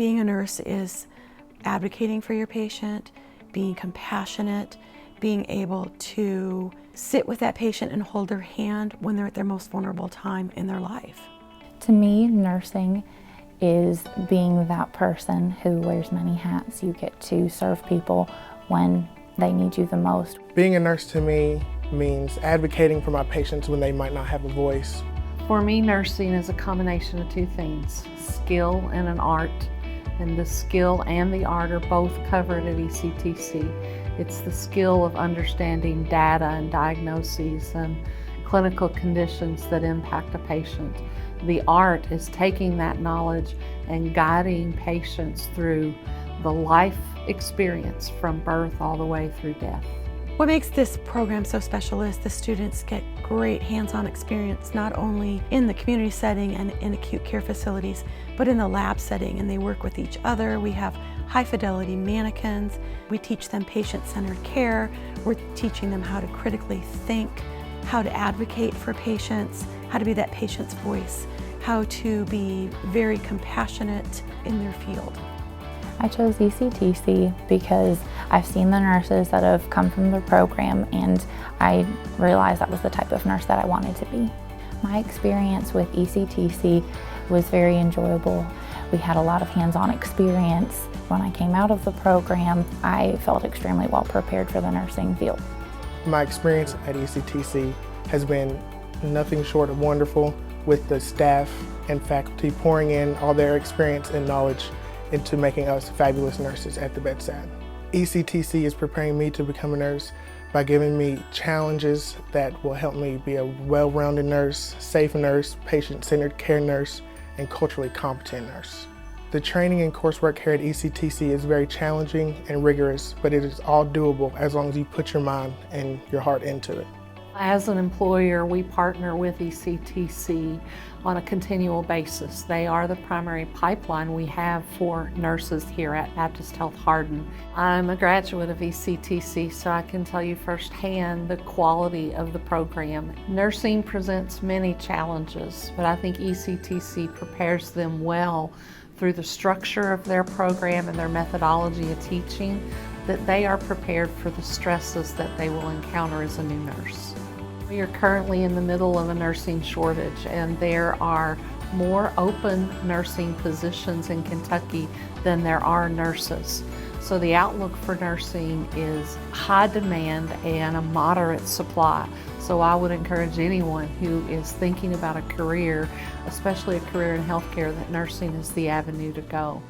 Being a nurse is advocating for your patient, being compassionate, being able to sit with that patient and hold their hand when they're at their most vulnerable time in their life. To me, nursing is being that person who wears many hats. You get to serve people when they need you the most. Being a nurse to me means advocating for my patients when they might not have a voice. For me, nursing is a combination of two things, skill and an art. And the skill and the art are both covered at ECTC. It's the skill of understanding data and diagnoses and clinical conditions that impact a patient. The art is taking that knowledge and guiding patients through the life experience from birth all the way through death. What makes this program so special is the students get great hands-on experience, not only in the community setting and in acute care facilities, but in the lab setting, and they work with each other. We have high-fidelity mannequins. We teach them patient-centered care. We're teaching them how to critically think, how to advocate for patients, how to be that patient's voice, how to be very compassionate in their field. I chose ECTC because I've seen the nurses that have come from the program, and I realized that was the type of nurse that I wanted to be. My experience with ECTC was very enjoyable. We had a lot of hands-on experience. When I came out of the program, I felt extremely well prepared for the nursing field. My experience at ECTC has been nothing short of wonderful, with the staff and faculty pouring in all their experience and knowledge into making us fabulous nurses at the bedside. ECTC is preparing me to become a nurse by giving me challenges that will help me be a well-rounded nurse, safe nurse, patient-centered care nurse, and culturally competent nurse. The training and coursework here at ECTC is very challenging and rigorous, but it is all doable as long as you put your mind and your heart into it. As an employer, we partner with ECTC on a continual basis. They are the primary pipeline we have for nurses here at Baptist Health Hardin. I'm a graduate of ECTC, so I can tell you firsthand the quality of the program. Nursing presents many challenges, but I think ECTC prepares them well through the structure of their program and their methodology of teaching, that they are prepared for the stresses that they will encounter as a new nurse. We are currently in the middle of a nursing shortage, and there are more open nursing positions in Kentucky than there are nurses. So the outlook for nursing is high demand and a moderate supply. So I would encourage anyone who is thinking about a career, especially a career in healthcare, that nursing is the avenue to go.